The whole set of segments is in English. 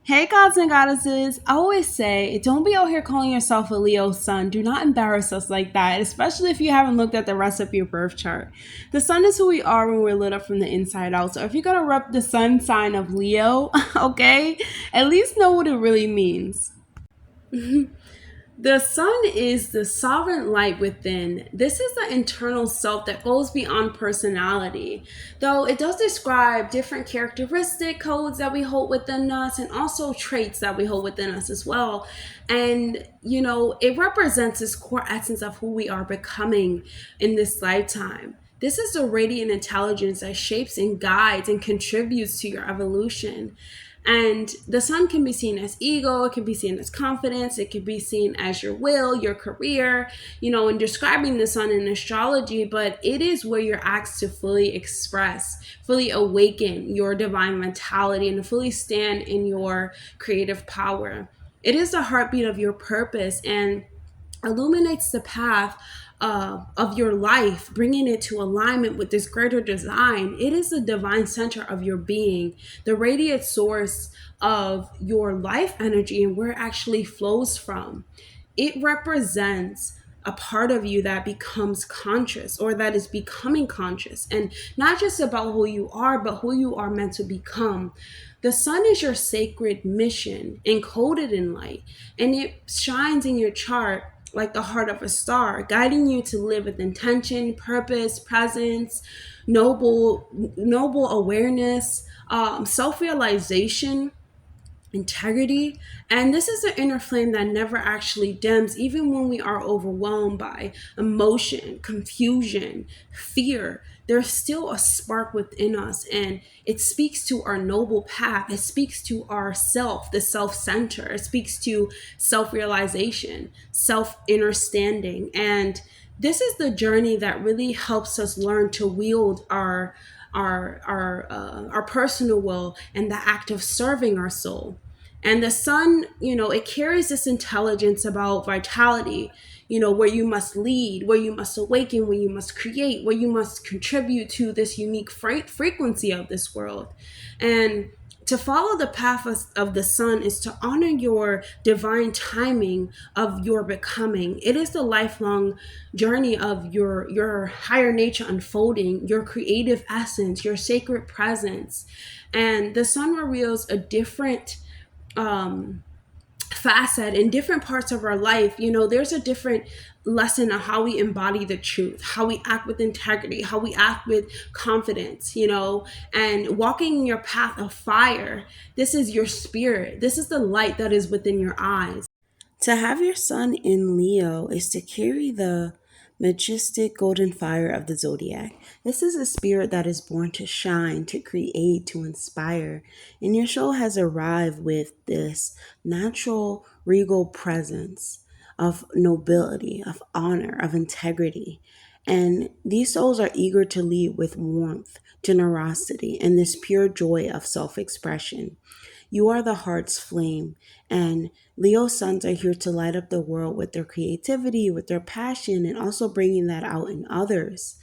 Hey, gods and goddesses. I always say, don't be out here calling yourself a Leo sun. Do not embarrass us like that, especially if you haven't looked at the rest of your birth chart. The sun is who we are when we're lit up from the inside out. So if you're going to rep the sun sign of Leo, okay, at least know what it really means. The sun is the sovereign light within. This is the internal self that goes beyond personality. Though it does describe different characteristic codes that we hold within us and also traits that we hold within us as well. And, it represents this core essence of who we are becoming in this lifetime. This is the radiant intelligence that shapes and guides and contributes to your evolution. And the sun can be seen as ego, it can be seen as confidence, it can be seen as your will, your career, in describing the sun in astrology, but it is where you're asked to fully express, fully awaken your divine mentality and to fully stand in your creative power. It is the heartbeat of your purpose and illuminates the path of your life, bringing it to alignment with this greater design. It is the divine center of your being, the radiant source of your life energy and where it actually flows from. It represents a part of you that becomes conscious or that is becoming conscious, and not just about who you are, but who you are meant to become. The sun is your sacred mission encoded in light, and it shines in your chart like the heart of a star, guiding you to live with intention, purpose, presence, noble awareness, self-realization, integrity. And this is an inner flame that never actually dims, even when we are overwhelmed by emotion, confusion, fear. There's still a spark within us, and it speaks to our noble path. It speaks to our self, the self center. It speaks to self realization, self understanding. And this is the journey that really helps us learn to wield our personal will and the act of serving our soul. And the sun, it carries this intelligence about vitality, where you must lead, where you must awaken, where you must create, where you must contribute to this unique frequency of this world. And to follow the path of the sun is to honor your divine timing of your becoming. It is the lifelong journey of your higher nature unfolding, your creative essence, your sacred presence. And the sun reveals a different facet in different parts of our life. There's a different lesson of how we embody the truth, how we act with integrity, how we act with confidence, and walking in your path of fire. This is your spirit. This is the light that is within your eyes. To have your sun in Leo is to carry the majestic golden fire of the Zodiac. This is a spirit that is born to shine, to create, to inspire. And your soul has arrived with this natural, regal presence of nobility, of honor, of integrity. And these souls are eager to lead with warmth, generosity, and this pure joy of self expression. You are the heart's flame, and Leo suns are here to light up the world with their creativity, with their passion, and also bringing that out in others,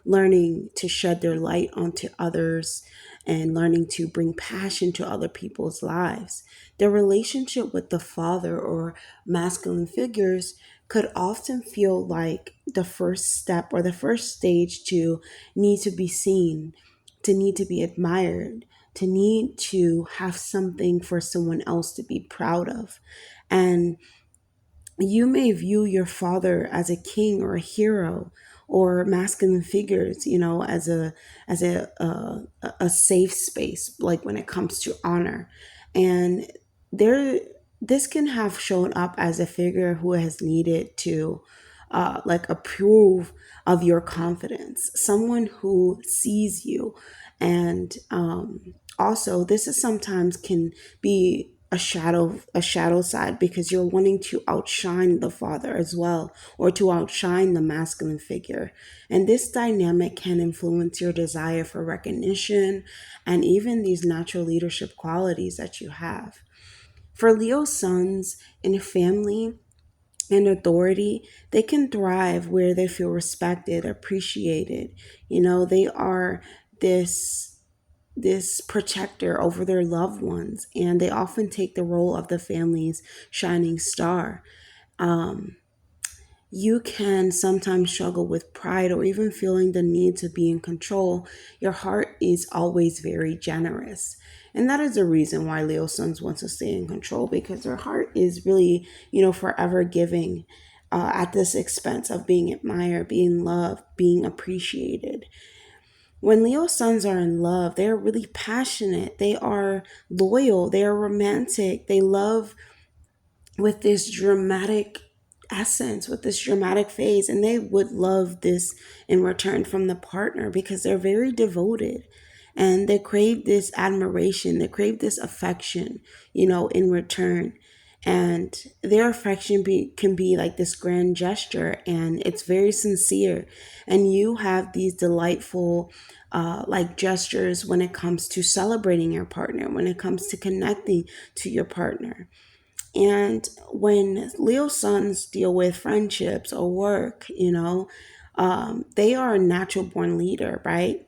learning to shed their light onto others and learning to bring passion to other people's lives. Their relationship with the father or masculine figures could often feel like the first step or the first stage to need to be seen, to need to be admired, to need to have something for someone else to be proud of. And you may view your father as a king or a hero or masculine figures, as a safe space, like when it comes to honor. And there this can have shown up as a figure who has needed to like approve of your confidence, someone who sees you. And also this is sometimes can be a shadow side, because you're wanting to outshine the father as well, or to outshine the masculine figure. And this dynamic can influence your desire for recognition and even these natural leadership qualities that you have. For Leo sons in a family and authority, they can thrive where they feel respected, appreciated. They are this this protector over their loved ones, and they often take the role of the family's shining star. Um, you can sometimes struggle with pride or even feeling the need to be in control. Your heart is always very generous. And that is the reason why Leo sons want to stay in control, because their heart is really, forever giving, at this expense of being admired, being loved, being appreciated. When Leo sons are in love, they're really passionate, they are loyal, they are romantic, they love with this dramatic essence, with this dramatic phase, and they would love this in return from the partner because they're very devoted and they crave this admiration, they crave this affection, in return. And their affection can be like this grand gesture, and it's very sincere. And you have these delightful like gestures when it comes to celebrating your partner, when it comes to connecting to your partner. And when Leo sons deal with friendships or work, they are a natural born leader, right?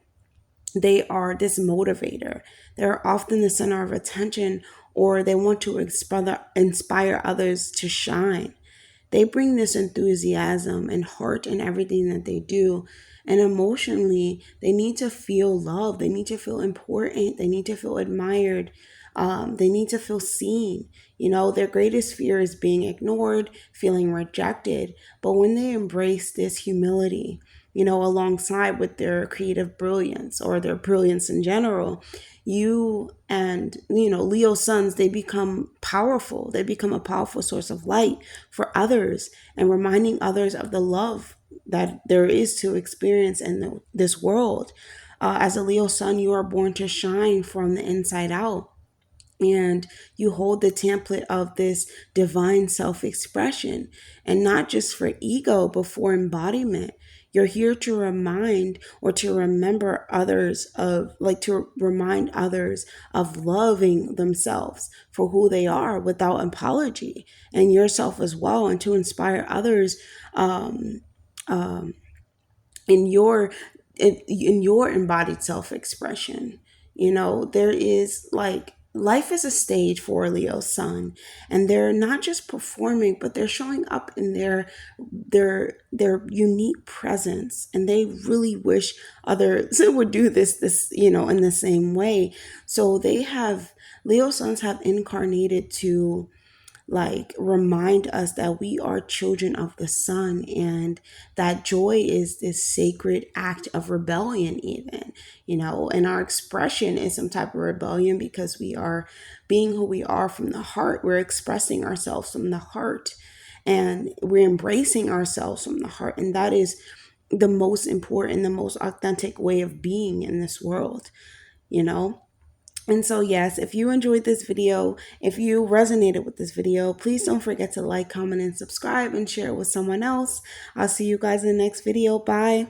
They are this motivator. They're often the center of attention, or they want to inspire others to shine. They bring this enthusiasm and heart in everything that they do. And emotionally, they need to feel love. They need to feel important. They need to feel admired. They need to feel seen. Their greatest fear is being ignored, feeling rejected. But when they embrace this humility, alongside with their creative brilliance or their brilliance in general, Leo sons, they become powerful. They become a powerful source of light for others and reminding others of the love that there is to experience in this world. As a Leo sun, you are born to shine from the inside out, and you hold the template of this divine self-expression, and not just for ego but for embodiment. You're here to remind, or to remember others of, like, to remind others of loving themselves for who they are without apology, and yourself as well, and to inspire others um, um, in your in your embodied self-expression. There is, like, life is a stage for a Leo sun, and they're not just performing, but they're showing up in their unique presence, and they really wish others would do this in the same way. So they have Leo suns have incarnated to, like, remind us that we are children of the sun, and that joy is this sacred act of rebellion, even, and our expression is some type of rebellion because we are being who we are from the heart. We're expressing ourselves from the heart, and we're embracing ourselves from the heart, and that is the most important, the most authentic way of being in this world, you know and so, yes, if you enjoyed this video, if you resonated with this video, please don't forget to like, comment, and subscribe, and share it with someone else. I'll see you guys in the next video. Bye.